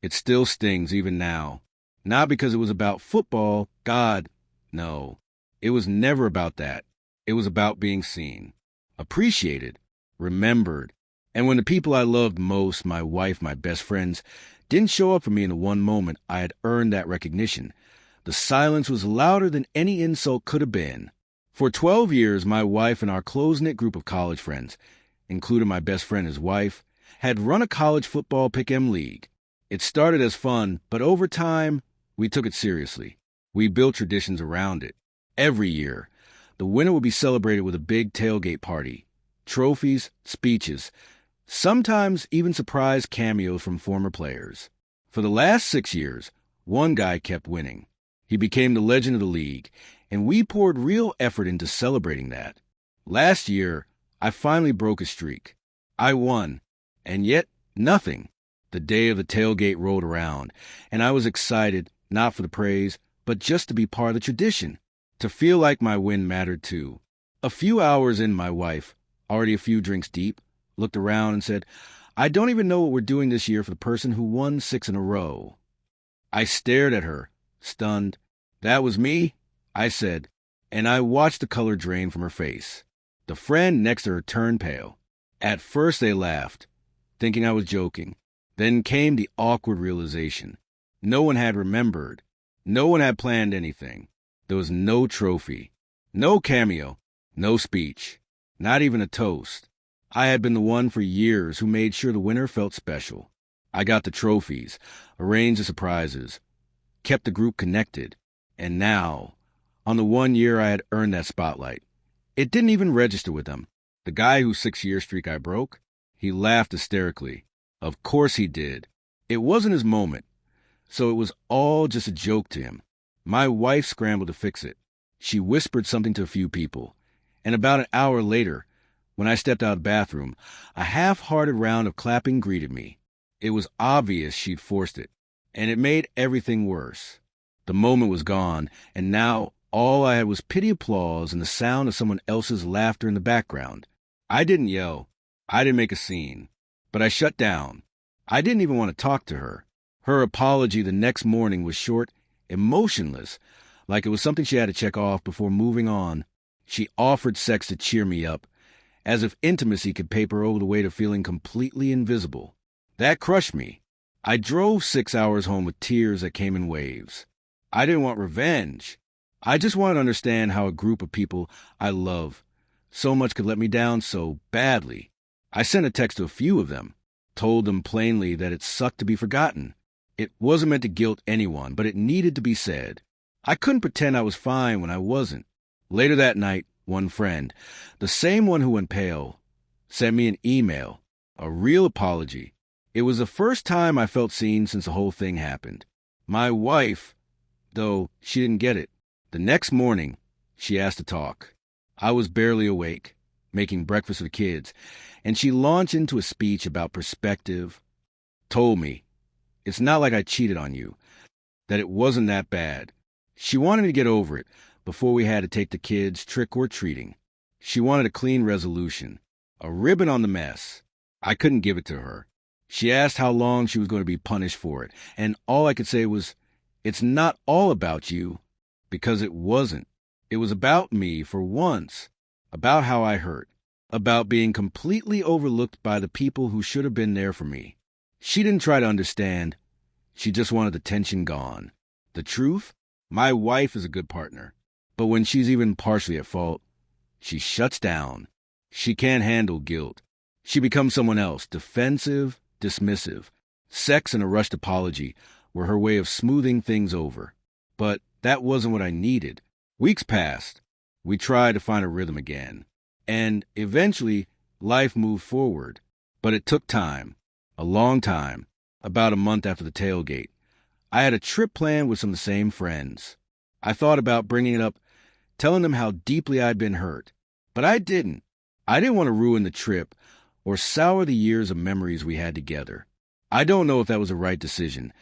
It still stings even now. Not because it was about football, God, no. It was never about that. It was about being seen, appreciated, remembered. And when the people I loved most, my wife, my best friends, didn't show up for me in the one moment I had earned that recognition, the silence was louder than any insult could have been. For 12 years, my wife and our close-knit group of college friends, including my best friend and his wife, had run a college football pick-em league. It started as fun, but over time, we took it seriously. We built traditions around it. Every year, the winner would be celebrated with a big tailgate party, trophies, speeches, sometimes even surprise cameos from former players. For the last 6 years, one guy kept winning. He became the legend of the league, and we poured real effort into celebrating that. Last year, I finally broke a streak. I won, and yet nothing. The day of the tailgate rolled around, and I was excited, not for the praise, but just to be part of the tradition, to feel like my win mattered too. A few hours in, my wife, already a few drinks deep, looked around and said, "I don't even know what we're doing this year for the person who won 6 in a row." I stared at her, stunned. "That was me?" I said, and I watched the color drain from her face. The friend next to her turned pale. At first they laughed, thinking I was joking. Then came the awkward realization. No one had remembered. No one had planned anything. There was no trophy, no cameo, no speech, not even a toast. I had been the one for years who made sure the winner felt special. I got the trophies, arranged the surprises, kept the group connected. And now, on the 1 year I had earned that spotlight, it didn't even register with them. The guy whose 6-year streak I broke, he laughed hysterically. Of course he did. It wasn't his moment, so it was all just a joke to him. My wife scrambled to fix it. She whispered something to a few people, and about an hour later, when I stepped out of the bathroom, a half-hearted round of clapping greeted me. It was obvious she'd forced it, and it made everything worse. The moment was gone, and now all I had was pity applause and the sound of someone else's laughter in the background. I didn't yell. I didn't make a scene. But I shut down. I didn't even want to talk to her. Her apology the next morning was short, emotionless, like it was something she had to check off before moving on. She offered sex to cheer me up, as if intimacy could paper over the weight of feeling completely invisible. That crushed me. I drove 6 hours home with tears that came in waves. I didn't want revenge. I just wanted to understand how a group of people I love so much could let me down so badly. I sent a text to a few of them, told them plainly that it sucked to be forgotten. It wasn't meant to guilt anyone, but it needed to be said. I couldn't pretend I was fine when I wasn't. Later that night, one friend, the same one who went pale, sent me an email, a real apology. It was the first time I felt seen since the whole thing happened. My wife, though, she didn't get it. The next morning, she asked to talk. I was barely awake, making breakfast for the kids, and she launched into a speech about perspective, told me, it's not like I cheated on you, that it wasn't that bad. She wanted me to get over it before we had to take the kids trick-or-treating. She wanted a clean resolution, a ribbon on the mess. I couldn't give it to her. She asked how long she was going to be punished for it, and all I could say was, it's not all about you, because it wasn't. It was about me for once, about how I hurt, about being completely overlooked by the people who should have been there for me. She didn't try to understand. She just wanted the tension gone. The truth? My wife is a good partner, but when she's even partially at fault, she shuts down. She can't handle guilt. She becomes someone else, defensive, dismissive. Sex and a rushed apology were her way of smoothing things over. But that wasn't what I needed. Weeks passed. We tried to find a rhythm again. And eventually, life moved forward. But it took time. A long time. About a month after the tailgate. I had a trip planned with some of the same friends. I thought about bringing it up, telling them how deeply I'd been hurt. But I didn't. I didn't want to ruin the trip or sour the years of memories we had together. I don't know if that was the right decision,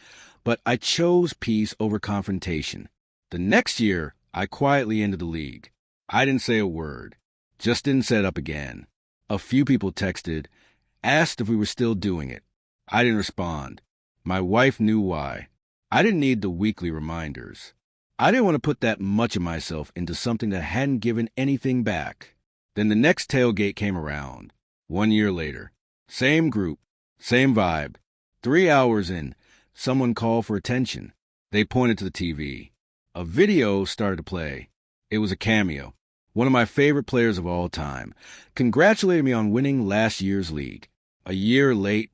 but I chose peace over confrontation. The next year, I quietly ended the league. I didn't say a word, just didn't set up again. A few people texted, asked if we were still doing it. I didn't respond. My wife knew why. I didn't need the weekly reminders. I didn't want to put that much of myself into something that hadn't given anything back. Then the next tailgate came around. 1 year later. Same group, same vibe. 3 hours in, someone called for attention. They pointed to the TV. A video started to play. It was a cameo. One of my favorite players of all time congratulated me on winning last year's league. A year late,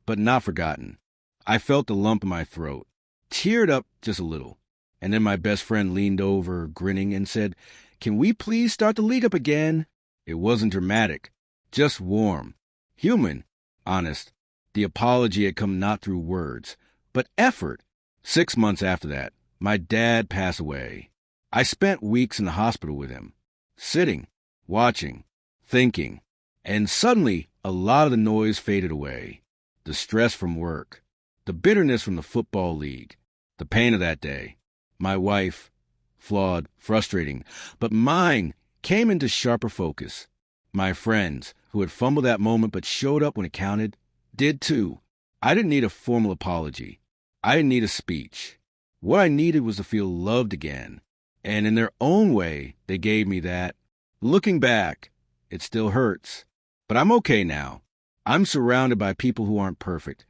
but not forgotten. I felt a lump in my throat, teared up just a little. And then my best friend leaned over, grinning, and said, "Can we please start the league up again?" It wasn't dramatic, just warm, human, honest. The apology had come not through words, but effort. 6 months after that, my dad passed away. I spent weeks in the hospital with him, sitting, watching, thinking, and suddenly a lot of the noise faded away. The stress from work, the bitterness from the football league, the pain of that day. My wife, flawed, frustrating, but mine came into sharper focus. My friends, who had fumbled that moment but showed up when it counted, did too. I didn't need a formal apology. I didn't need a speech. What I needed was to feel loved again. And in their own way, they gave me that. Looking back, it still hurts. But I'm okay now. I'm surrounded by people who aren't perfect.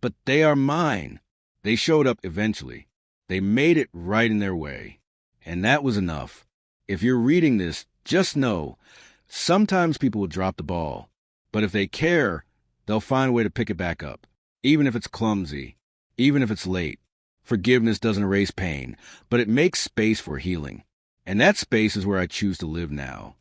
But they are mine. They showed up eventually. They made it right in their way. And that was enough. If you're reading this, just know, sometimes people will drop the ball. But if they care, they'll find a way to pick it back up. Even if it's clumsy. Even if it's late. Forgiveness doesn't erase pain, but it makes space for healing. And that space is where I choose to live now.